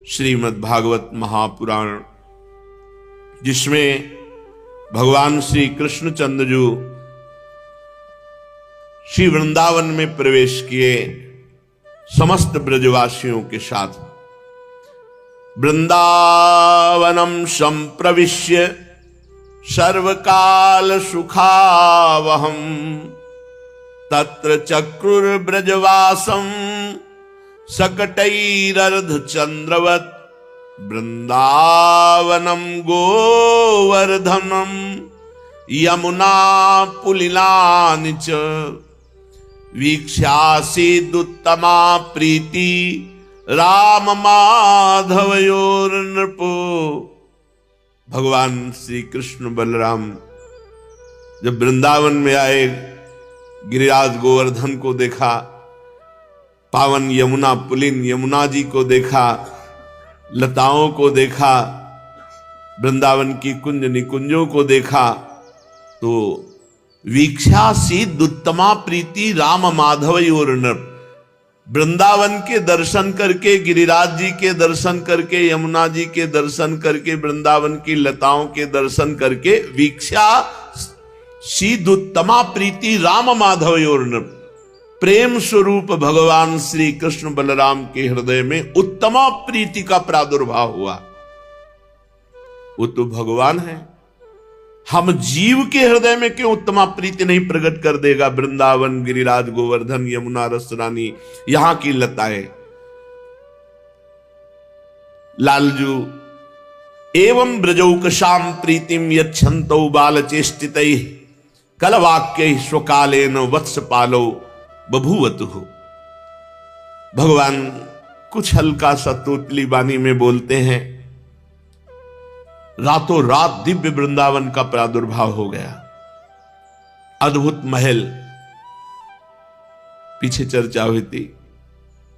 श्रीमद् भागवत महापुराण, जिसमें भगवान श्री कृष्णचंद्र जी श्री वृंदावन में प्रवेश किए समस्त ब्रजवासियों के साथ। वृंदावनम संप्रविश्य सर्वकाल सुखावहम तत्र चक्रुर्ब्रजवासम सकटैरर्धचंद्रवत् वृंदावनम गोवर्धनम यमुना पुलिलानि च वीक्ष्यासीदुत्तमा प्रीति राम माधवयोर्नृपो। भगवान श्री कृष्ण बलराम जब वृंदावन में आए, गिरिराज गोवर्धन को देखा, पावन यमुना पुलिन यमुना जी को देखा, लताओं को देखा, वृंदावन की कुंज निकुंजों को देखा, तो वीक्षासीदुत्तमा प्रीति राम माधवयोर्नृप। वृंदावन के दर्शन करके, गिरिराज जी के दर्शन करके, यमुना जी के दर्शन करके, वृंदावन की लताओं के दर्शन करके, वीक्षा सीदुत्तमा प्रीति राम माधवयोर्नृप। प्रेम स्वरूप भगवान श्री कृष्ण बलराम के हृदय में उत्तमा प्रीति का प्रादुर्भाव हुआ। वो तो भगवान है, हम जीव के हृदय में क्यों उत्तमा प्रीति नहीं प्रकट कर देगा? वृंदावन, गिरिराज, गोवर्धन, यमुना, रसरानी, यहां की लताएं, लालजू एवं ब्रजौकशाम प्रीतिम यच्छन्तौ बालचेष्टितैः कलवाक्यैः स्वकालेन वत्सपालो बभूवतु। भगवान कुछ हल्का सा तोतली बानी में बोलते हैं, रातों रात दिव्य वृंदावन का प्रादुर्भाव हो गया। अद्भुत महल, पीछे चर्चा हुई थी,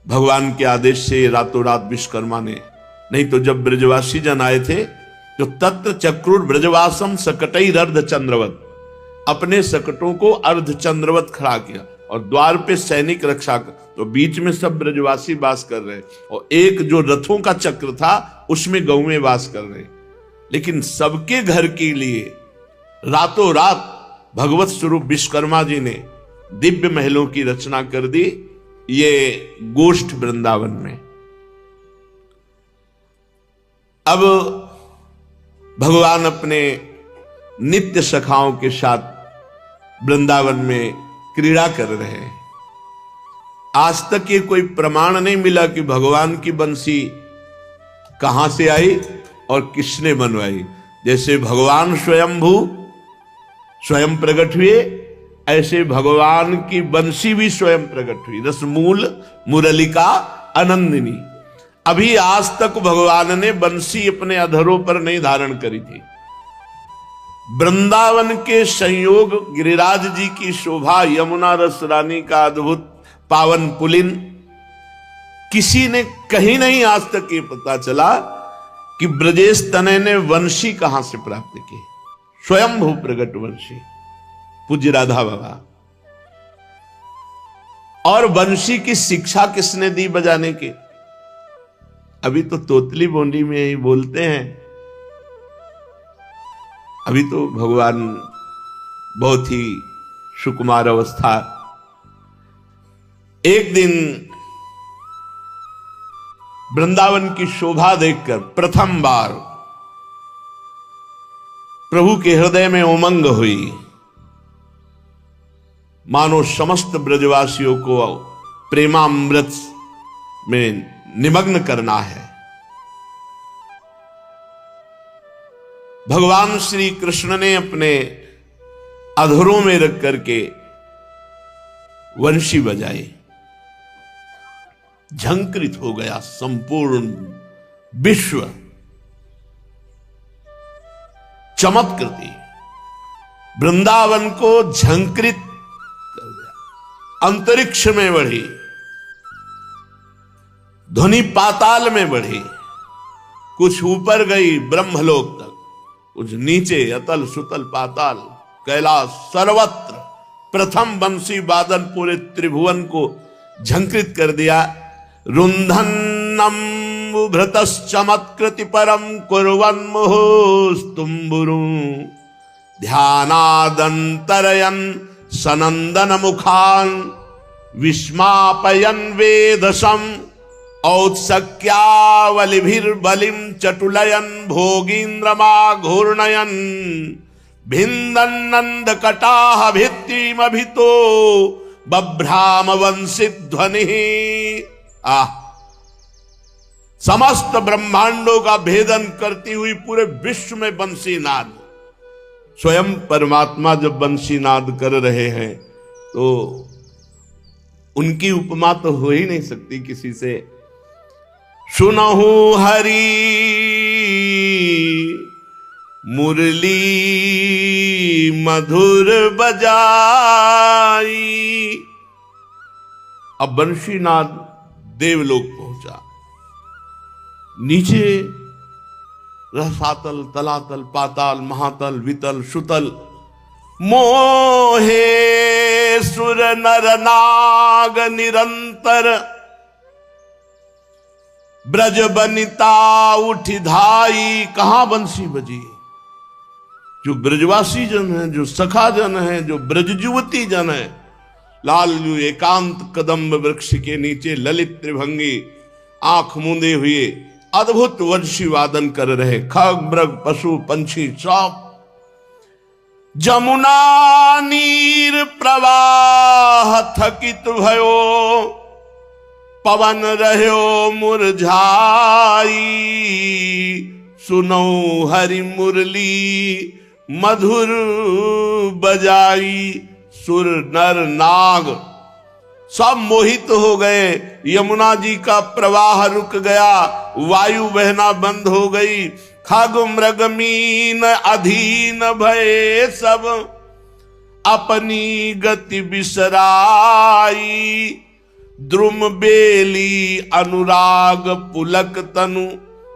भगवान के आदेश से रातों रात विश्वकर्मा ने, नहीं तो जब ब्रजवासी जन आए थे तो तत्र चक्रुर ब्रजवासम सकटैर अर्धचंद्रवत, अपने सकटों को अर्धचंद्रवत खड़ा किया और द्वार पे सैनिक रक्षा कर, तो बीच में सब ब्रजवासी वास कर रहे, और एक जो रथों का चक्र था उसमें गौएं वास कर रहे। लेकिन सबके घर के लिए रातों रात भगवत स्वरूप विश्वकर्मा जी ने दिव्य महलों की रचना कर दी, ये गोष्ठ वृंदावन में। अब भगवान अपने नित्य सखाओं के साथ वृंदावन में क्रीड़ा कर रहे हैं। आज तक ये कोई प्रमाण नहीं मिला कि भगवान की बंसी कहां से आई और किसने बनवाई। जैसे भगवान स्वयंभू स्वयं प्रकट हुए, ऐसे भगवान की बंसी भी स्वयं प्रकट हुई। रसमूल मुरलिका आनंदिनी। अभी आज तक भगवान ने बंसी अपने अधरों पर नहीं धारण करी थी। वृंदावन के संयोग, गिरिराज जी की शोभा, यमुना रसरानी का अद्भुत पावन पुलिन, किसी ने कहीं नहीं आज तक ये पता चला कि ब्रजेश तनय ने वंशी कहां से प्राप्त की। स्वयंभू प्रगट वंशी, पूज्य राधा बाबा। और वंशी की शिक्षा किसने दी बजाने की? अभी तो तोतली बोंडी में ही बोलते हैं, अभी तो भगवान बहुत ही सुकुमार अवस्था। एक दिन वृंदावन की शोभा देखकर प्रथम बार प्रभु के हृदय में उमंग हुई, मानो समस्त ब्रजवासियों को प्रेमामृत में निमग्न करना है। भगवान श्री कृष्ण ने अपने अधरों में रख करके वंशी बजाई। झंकृत हो गया संपूर्ण विश्व। चमत्कृति वृंदावन को झंकृत कर दिया। अंतरिक्ष में बढ़ी, ध्वनि पाताल में बढ़ी, कुछ ऊपर गई ब्रह्मलोक तक, कुछ नीचे अतल सुतल पाताल कैलाश, सर्वत्र प्रथम बंसी वादन पूरे त्रिभुवन को झंकृत कर दिया। रुंधन्नम भृतश्चमत्कृति परम कुर्वन् मुहुस्तुम्बुरु ध्यानादन्तरयन् सनन्दन मुखान् विस्मापयन् वेदसम् औत्सक्यावलिभिर्बलिं चटुलयन् भोगीन्द्रमाघूर्णयन् भिन्दन्नन्दकटाह भित्तिमभितो बभ्राम वंशिध्वनिः। समस्त ब्रह्मांडों का भेदन करती हुई पूरे विश्व में बंसी नाद। स्वयं परमात्मा जब बंसी नाद कर रहे हैं तो उनकी उपमा तो हो ही नहीं सकती किसी से। सुनहु हरि मुरली मधुर बजाई। अब बंशीनाद देवलोक पहुंचा। नीचे रसातल तलातल पाताल महातल वितल सुतल मोहे सुर नर नाग निरंतर ब्रज बनिता उठी धाई। कहां बंसी बजी? जो ब्रजवासी जन है, जो सखा जन है, जो ब्रज युवती जन है, लालू एकांत कदम्ब वृक्ष के नीचे ललित त्रिभंगी आंख मूंदे हुए अद्भुत वंशी वादन कर रहे। खग मृग पशु पंछी सब। जमुना नीर प्रवाह थकित भयो पवन रह्यो मुरझाई। सुनो हरि मुरली मधुर बजाई। सुर नर नाग सब मोहित हो गए। यमुना जी का प्रवाह रुक गया, वायु बहना बंद हो गई। खग मृग मीन अधीन भये सब अपनी गति बिसराई। द्रुम बेली अनुराग पुलक तनु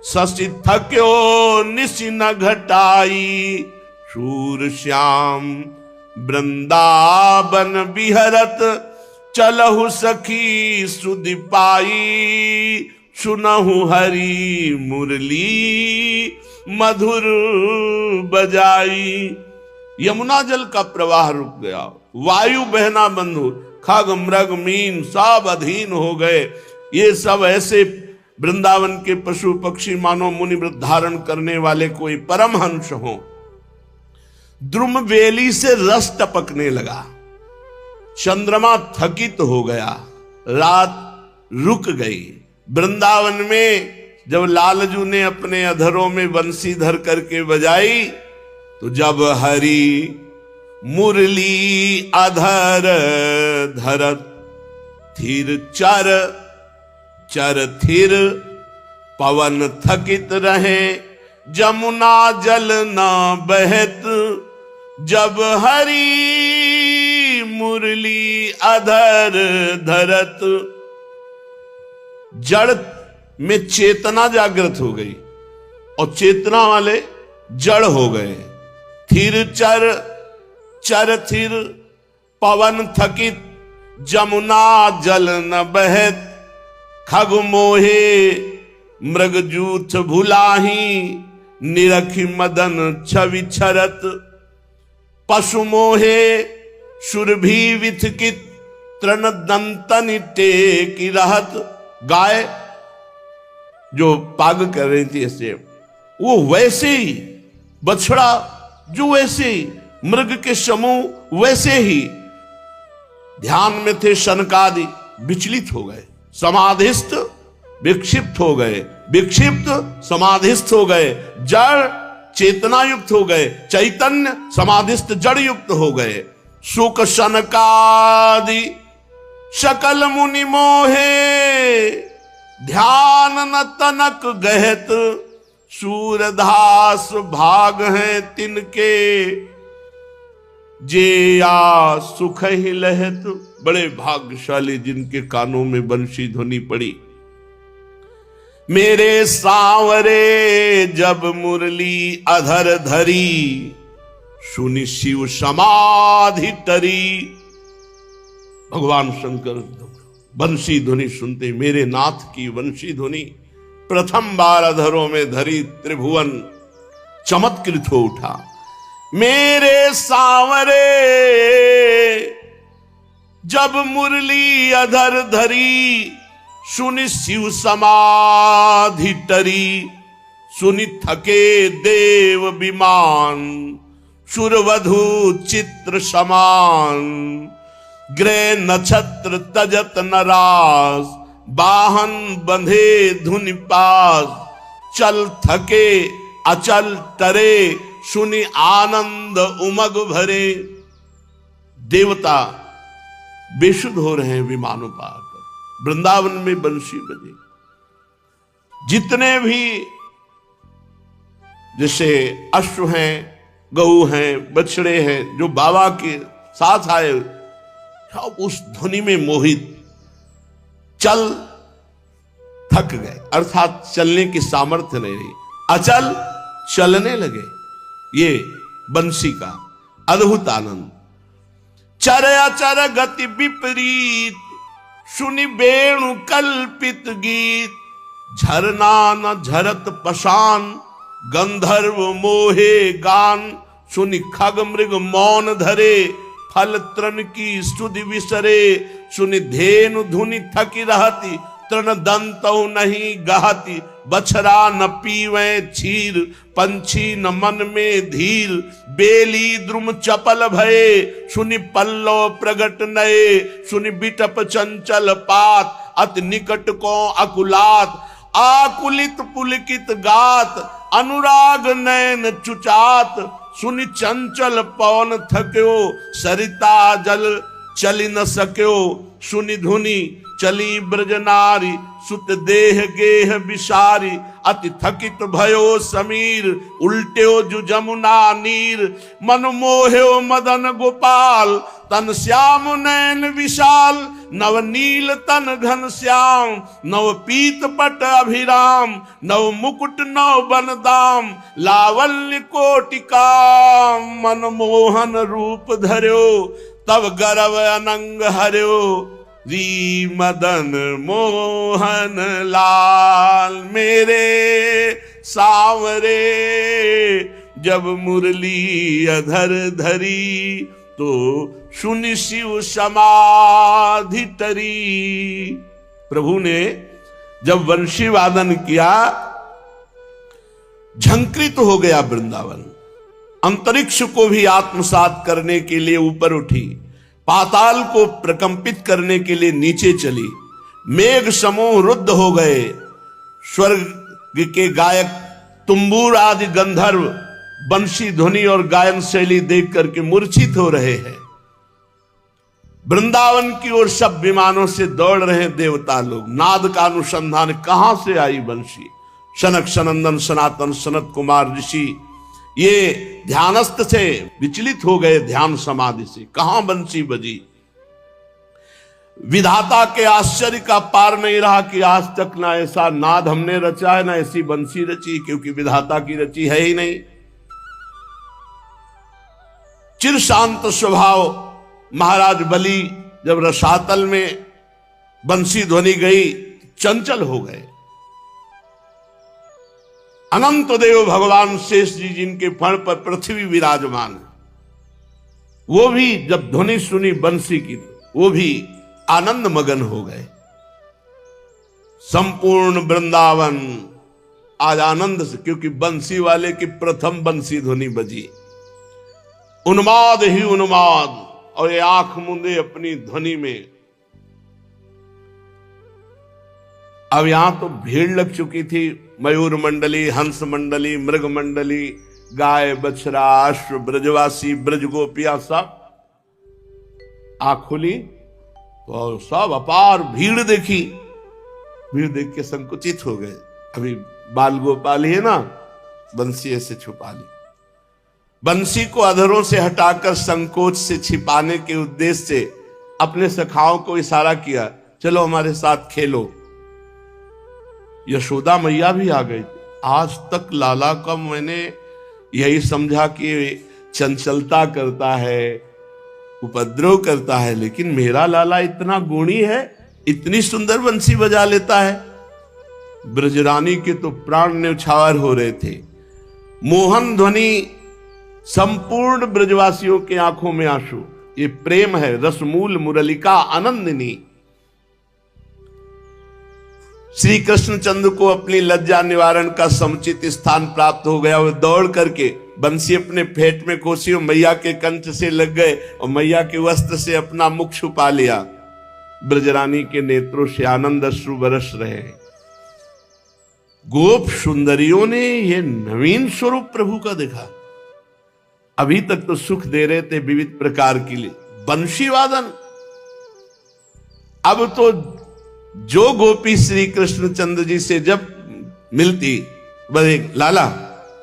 शशि थक्यो निशि न घटाई। शूर श्याम वृंदावन विहरत चलहु सखी सुधि पाई। सुनहु हरि मुरली मधुर बजाई। यमुना जल का प्रवाह रुक गया, वायु बहना बंद हो, खग मृग मीन सब अधीन हो गए। ये सब ऐसे वृंदावन के पशु पक्षी मानो मुनि व्रत धारण करने वाले कोई परमहंस हो। द्रुम बेली से रस टपकने लगा। चंद्रमा थकित हो गया, रात रुक गई। वृंदावन में जब लालजू ने अपने अधरों में बंसी धर करके बजाई तो जब हरि मुरली अधर धरत थिर चर चर थिर पवन थकित रहे जमुना जल न बहत। जब हरि मुरली अधर धरत जड़ में चेतना जागृत हो गई और चेतना वाले जड़ हो गए। थिर चर चर थिर पवन थकित जमुना जल न बहत। खग मोहे मृग जूथ भुलाही निरखी मदन छवि छरत। पशु मोहे सुरभि विथकित तृण दंतन टेकी रहत। गाय जो पाग कर रही थी ऐसे, वो वैसे ही बछड़ा जो वैसे ही मृग के समूह वैसे ही ध्यान में थे। शनकादि विचलित हो गए, समाधिस्थ विक्षिप्त हो गए, विक्षिप्त समाधिस्थ हो गए, जड़ चेतना युक्त हो गए, चैतन्य समाधिस्थ जड़ युक्त हो गए। सुख शनकादि सकल मुनि मोहे ध्यान न तनक गहत। सूरदास भाग हैं तिनके जे या सुख ही लहत। बड़े भाग्यशाली जिनके कानों में बंशी ध्वनि पड़ी। मेरे सांवरे जब मुरली अधर धरी सुनि शिव समाधि टरी। भगवान शंकर बंशी ध्वनि सुनते, मेरे नाथ की बंशी ध्वनि प्रथम बार अधरों में धरी त्रिभुवन चमत्कृत हो उठा। मेरे सांवरे जब मुरली अधर धरी, सुनि शिव समाधि टरी, सुनि थके देव विमान, सुरवधु चित्र समान, ग्रह नक्षत्र तजत नरास, वाहन बंधे धुनि पास, चल थके अचल टरे, सुनि आनंद उमग भरे। देवता बेसुध हो रहे हैं विमानों पर आकर, वृंदावन में बंसी बजे। जितने भी जैसे अश्व हैं, गऊ हैं, बछड़े हैं, जो बाबा के साथ आए, सब उस ध्वनि में मोहित चल थक गए, अर्थात चलने की सामर्थ्य नहीं रही, अचल चलने लगे। ये बंसी का अद्भुत आनंद। चर अचर गति विपरीत, सुनि वेणु कल्पित गीत, झरना न झरत पशान, गंधर्व मोहे गान, सुनि खग मृग मौन धरे, फल तृण की स्तुति विसरे, सुनि धेनु धुनि थकी रहती, तृण दंतौ नहीं गहती, बछरा न पीवे क्षीर, पंछी न मन में धीर, बेली द्रुम चपल भये, सुनि पल्लव प्रगट नये, सुनि बिटप चंचल पात, अति निकट को अकुलात, आकुलित पुलकित गात, अनुराग नयन चुचात, सुनि चंचल पवन थक्यो, सरिता जल चली न सक्यो, सुनि धुनि चली ब्रज नारी, सुत देह गेह विसारी, अति थकित भयो समीर, उल्ट्यो जु जमुना नीर, मन मोह्यो मदन गोपाल, तन श्याम नयन विशाल, नव नील तन घन श्याम, नव पीत पट अभिराम, नव मुकुट नव बनदाम, लावल्य कोटिका, मन मोहन रूप धर्यो, तब गर्व अनंग हर्यो, री मदन मोहन लाल। मेरे सांवरे जब मुरली अधर धरी, तो सुनि शिव समाधि टरी। प्रभु ने जब वंशी वादन किया, झंकृत हो गया वृंदावन, अंतरिक्ष को भी आत्मसात करने के लिए ऊपर उठी, पाताल को प्रकंपित करने के लिए नीचे चली, मेघ समूह रुद्ध हो गए, स्वर्ग के गायक तुम्बूर आदि गंधर्व बंशी ध्वनि और गायन शैली देख करके मूर्छित हो रहे हैं। वृंदावन की ओर सब विमानों से दौड़ रहे देवता लोग। नाद का अनुसंधान कहां से आई बंशी? सनक सनंदन सनातन सनत कुमार ऋषि ये ध्यानस्थ से विचलित हो गए ध्यान समाधि से, कहां बंसी बजी। विधाता के आश्चर्य का पार नहीं रहा कि आज तक ना ऐसा नाद हमने रचा है, ना ऐसी बंसी रची, क्योंकि विधाता की रची है ही नहीं। चिर शांत स्वभाव महाराज बलि जब रसातल में बंसी ध्वनि गई, चंचल हो गए। अनंत देव भगवान शेष जी जिनके फण पर पृथ्वी विराजमान है, वो भी जब ध्वनि सुनी बंसी की, वो भी आनंद मगन हो गए। संपूर्ण वृंदावन आज आनंद से, क्योंकि बंसी वाले की प्रथम बंसी ध्वनि बजी। उन्माद ही उन्माद, और ये आंख मूंदे अपनी ध्वनि में। अब यहां तो भीड़ लग चुकी थी, मयूर मंडली, हंस मंडली, मृग मंडली, गाय बछड़ा अश्व ब्रजवासी ब्रज गोपियां सब आंख खुली तो सब अपार भीड़ देखी। भीड़ देख के संकुचित हो गए। अभी बाल गोपाल ही है ना, बंसी ऐसे छुपा ली। बंसी को अधरों से हटाकर संकोच से छिपाने के उद्देश्य से अपने सखाओं को इशारा किया, चलो हमारे साथ खेलो। यशोदा मैया भी आ गई। आज तक लाला का मैंने यही समझा कि चंचलता करता है, उपद्रव करता है, लेकिन मेरा लाला इतना गुणी है, इतनी सुंदर बंसी बजा लेता है। ब्रजरानी के तो प्राण न्यौछावर हो रहे थे। मोहन ध्वनि, संपूर्ण ब्रजवासियों के आंखों में आंसू। ये प्रेम है, रसमूल मुरलिका आनंदिनी। श्री कृष्णचंद्र को अपनी लज्जा निवारण का समुचित स्थान प्राप्त हो गया। वो दौड़ करके बंसी अपने फेट में खोसी और मैया के कंठ से लग गए और मैया के वस्त्र से अपना मुख छुपा लिया। ब्रजरानी के नेत्रों से आनंद अश्रु बरस रहे हैं। गोप सुंदरियों ने यह नवीन स्वरूप प्रभु का देखा। अभी तक तो सुख दे रहे थे विविध प्रकार के लिए बंशी वादन, अब तो जो गोपी श्री कृष्णचंद्र जी से जब मिलती, बोले लाला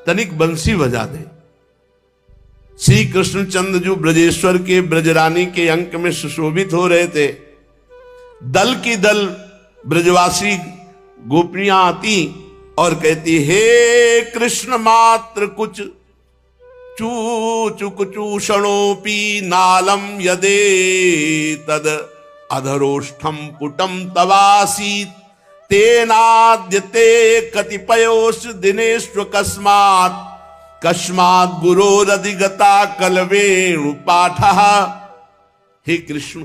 तनिक बंसी बजा दे। श्री कृष्णचंद्र जो ब्रजेश्वर के ब्रजरानी के अंक में सुशोभित हो रहे थे, दल की दल ब्रजवासी गोपियां आती और कहती, हे कृष्ण मात्र कुछ चूचुक चूषणोपि नालम यदे तद अधरोष्ठम पुटम तवासीत तेनाद्यते कतिपयोष दिनेष्व कस्मात् कस्मात् गुरोरधिगता कलवेणु पाठः। हे कृष्ण,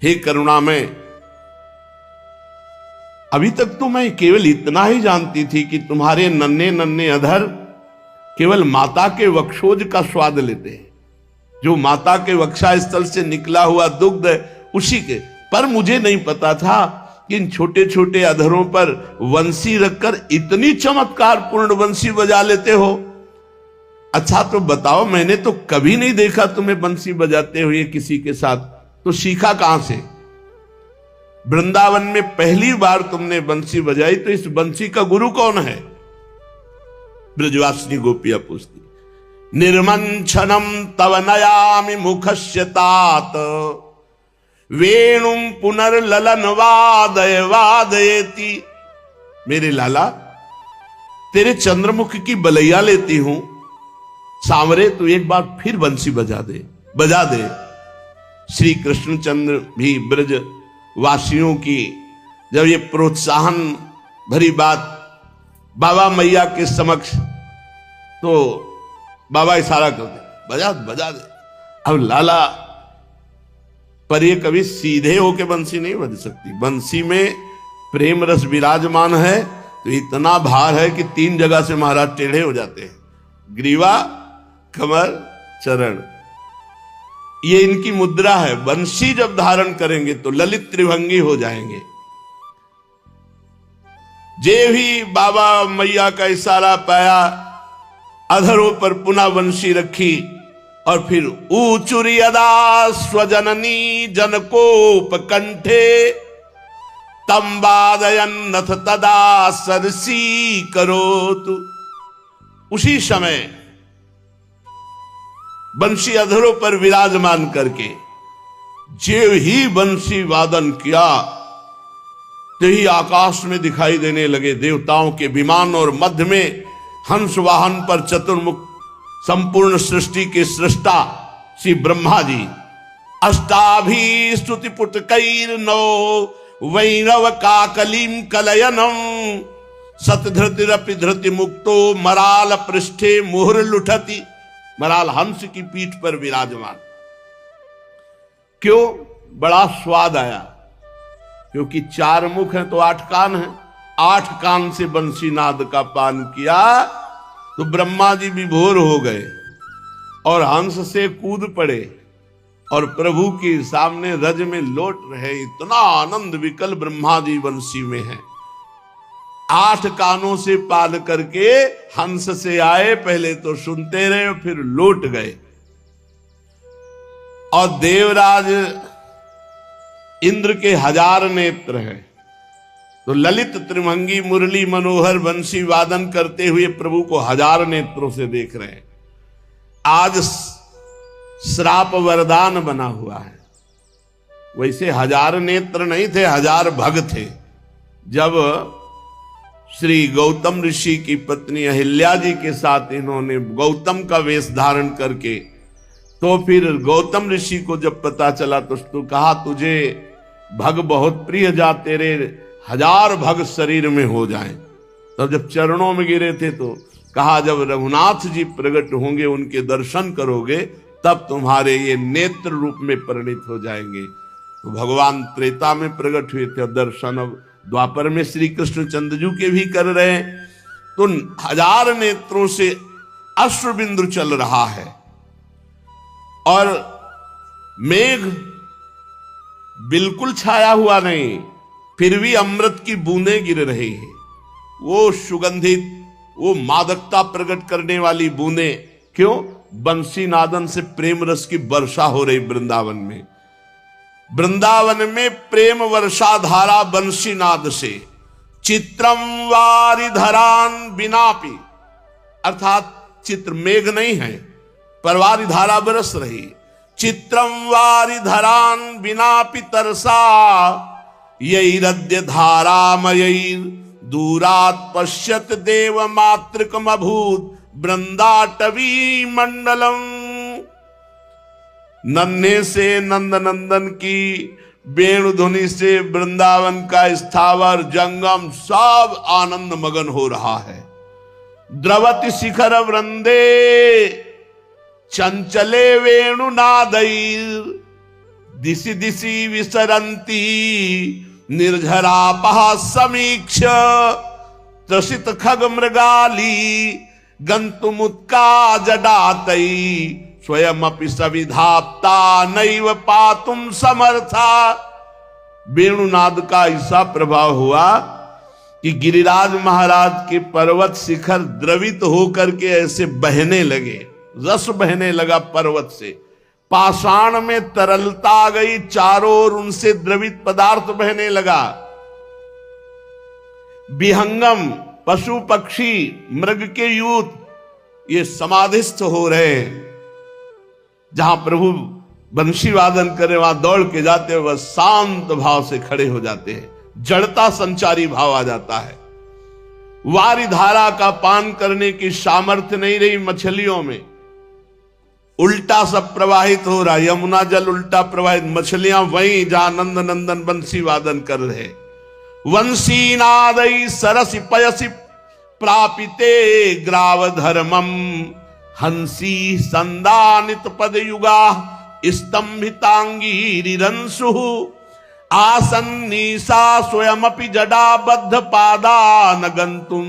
हे करुणामय, अभी तक तो मैं केवल इतना ही जानती थी कि तुम्हारे नन्हे नन्हे अधर केवल माता के वक्षोज का स्वाद लेते हैं, जो माता के वक्षा स्थल से निकला हुआ दुग्ध उसी के। पर मुझे नहीं पता था कि इन छोटे छोटे अधरों पर वंशी रखकर इतनी चमत्कार पूर्ण वंशी बजा लेते हो। अच्छा तो बताओ, मैंने तो कभी नहीं देखा तुम्हें बंसी बजाते हुए किसी के साथ, तो सीखा कहां से? वृंदावन में पहली बार तुमने बंसी बजाई, तो इस बंसी का गुरु कौन है? ब्रजवासिनी गोपियां पूछती। निर्मंछनम तव नयामि मुखस्य तात वेणुम पुनर्ललन वादय वादयति। मेरे लाला, तेरे चंद्रमुख की बलैया लेती हूं, सांवरे तू एक बार फिर बंसी बजा दे, बजा दे। श्री कृष्णचंद्र भी ब्रज वासियों की जब ये प्रोत्साहन भरी बात बाबा मैया के समक्ष, तो बाबा इशारा कर दे, बजा बजा दे। अब लाला, पर ये कभी सीधे होके बंसी नहीं बज सकती। बंसी में प्रेम रस विराजमान है, तो इतना भार है कि 3 जगह से महाराज टेढ़े हो जाते हैं, ग्रीवा, कमर, चरण। ये इनकी मुद्रा है। बंसी जब धारण करेंगे तो ललित त्रिभंगी हो जाएंगे। जे भी बाबा मैया का इशारा पाया, अधरों पर पुनः बंसी रखी और फिर ऊचुरी अदा स्वजननी जनकोपकंठे तंबादयन्नथ तदा सरसी करोतु। उसी समय बंसी अधरों पर विराजमान करके जेव ही बंसी वादन किया, तो ही आकाश में दिखाई देने लगे देवताओं के विमान, और मध्य में हंस वाहन पर चतुर्मुख संपूर्ण सृष्टि के सृष्टा श्री ब्रह्मा जी अष्टाभी स्तुति पुटकैर नौ वैरव काकलिम कलयनम सतधृतिरपि धृति मुक्तो मराल पृष्ठे मुहुर लुठति। मराल हंस की पीठ पर विराजमान। क्यों? बड़ा स्वाद आया, क्योंकि 4 मुख हैं तो 8 कान हैं। 8 कान से बंसी नाद का पान किया तो ब्रह्मा जी विभोर हो गए और हंस से कूद पड़े और प्रभु के सामने रज में लौट रहे। इतना आनंद विकल ब्रह्मा जी बंसी में है। 8 कानों से पाल करके हंस से आए, पहले तो सुनते रहे फिर लौट गए। और देवराज इंद्र के 1000 नेत्र हैं, तो ललित त्रिभंगी मुरली मनोहर बंसी वादन करते हुए प्रभु को 1000 नेत्रों से देख रहे हैं। आज श्राप वरदान बना हुआ है। वैसे 1000 नेत्र नहीं थे, 1000 भग थे। जब श्री गौतम ऋषि की पत्नी अहिल्या जी के साथ इन्होंने गौतम का वेश धारण करके, तो फिर गौतम ऋषि को जब पता चला तो कहा, तुझे भग बहुत प्रिय, जा तेरे 1000 भग शरीर में हो जाएं। तब जब चरणों में गिरे थे तो कहा, जब रघुनाथ जी प्रकट होंगे, उनके दर्शन करोगे, तब तुम्हारे ये नेत्र रूप में परिणित हो जाएंगे। तो भगवान त्रेता में प्रकट हुए थे, दर्शन अब द्वापर में श्री कृष्ण चंद्रजू के भी कर रहे हैं। तो 1000 नेत्रों से अश्रुबिंदु चल रहा है और मेघ बिल्कुल छाया हुआ नहीं, फिर भी अमृत की बूंदें गिर रही है। वो सुगंधित, वो मादकता प्रकट करने वाली बूंदें, क्यों? बंसी नादन से प्रेम रस की वर्षा हो रही वृंदावन में। वृंदावन में प्रेम वर्षा धारा बंसी नाद से। चित्रम वारिधरान बिनापि, अर्थात चित्र मेघ नहीं है, पर वारी धारा बरस रही। चित्रम वारिधरान बिनापि तरसा, यैरद्य धारामयैर दूरात् पश्यत देव मातृकम अभूत वृंदाटवी मंडलम। नन्हे से नंद नंदन की वेणु ध्वनि से वृंदावन का स्थावर जंगम सब आनंद मगन हो रहा है। द्रवति शिखर वृंदे चंचले वेणु नादैर, दिशि दिशि विसरंती निर्झरापः समीक्ष, त्रसित खग मृगाली गंतुमुत्का जडातई, स्वयं अपि सविधाप्ता नैव पातुम समर्था। वेणुनाद का ऐसा प्रभाव हुआ कि गिरिराज महाराज के पर्वत शिखर द्रवित होकर के ऐसे बहने लगे, रस बहने लगा पर्वत से। पाषाण में तरलता आ गई, चारों ओर उनसे द्रवित पदार्थ बहने लगा। विहंगम पशु पक्षी मृग के यूथ ये समाधिस्थ हो रहे हैं। जहां प्रभु बंशी वादन करे वहां दौड़ के जाते हुए शांत भाव से खड़े हो जाते हैं, जड़ता संचारी भाव आ जाता है। वारी धारा का पान करने की सामर्थ्य नहीं रही मछलियों में, उल्टा सब प्रवाहित हो रहा, यमुना जल उल्टा प्रवाहित, मछलियां वहीं जहां नंद नंदन बंसी वादन कर रहे। वंशी नादई सरसि पयसि प्रापिते ग्राव धर्मम, हंसी संदानित पद युगा स्तंभितांगी रिरंसु, आसन्नीसा स्वयमपि जडाबद्ध पादा न गंतुम,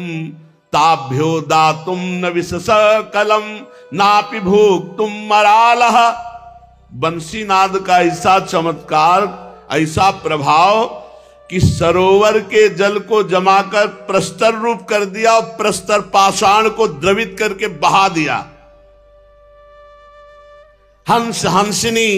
ताभ्यो दातुम न विशस कलम नापि भोक्तुम मरालह। बंसीनाद का ऐसा चमत्कार, ऐसा प्रभाव कि सरोवर के जल को जमाकर प्रस्तर रूप कर दिया और प्रस्तर पाषाण को द्रवित करके बहा दिया। हंस हंसनी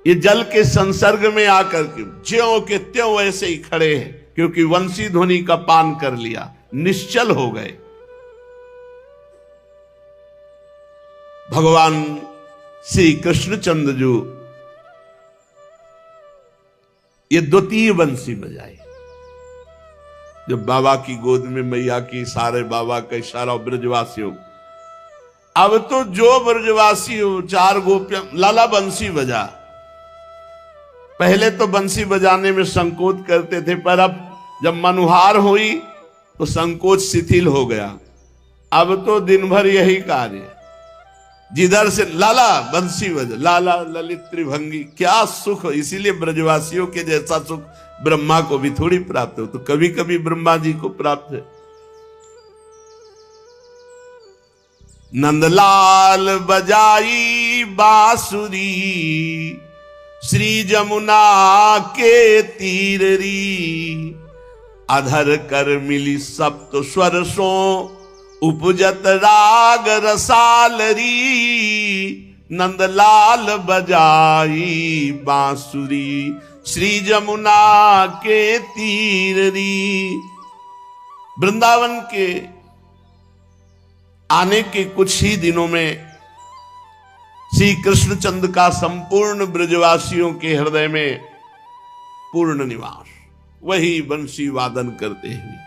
ये जल के संसर्ग में आकर के ज्यों के त्यों वैसे ही खड़े हैं, क्योंकि वंशी ध्वनि का पान कर लिया, निश्चल हो गए। भगवान श्री कृष्णचंद्र जी ये द्वितीय बंसी बजाई। जब बाबा की गोद में मैया की, सारे बाबा का इशारा ब्रजवासियों। अब तो जो ब्रजवासी हो, 4 गोपियां, लाला बंसी बजा। पहले तो बंसी बजाने में संकोच करते थे, पर अब जब मनुहार हुई तो संकोच शिथिल हो गया। अब तो दिन भर यही कार्य, जिधर से लाला बंसी बजा, लाला ललित त्रिभंगी, क्या सुख। इसीलिए ब्रजवासियों के जैसा सुख ब्रह्मा को भी थोड़ी प्राप्त हो, तो कभी कभी ब्रह्मा जी को प्राप्त है। नंदलाल बजाई बांसुरी, श्री जमुना के तीररी, अधर कर मिली सप्त स्वरसों, उपजत राग रसालरी। नंदलाल बजाई बांसुरी, श्री जमुना के तीररी। वृंदावन के आने के कुछ ही दिनों में श्री कृष्णचंद्र का संपूर्ण ब्रजवासियों के हृदय में पूर्ण निवास, वही बंसी वादन करते हुए।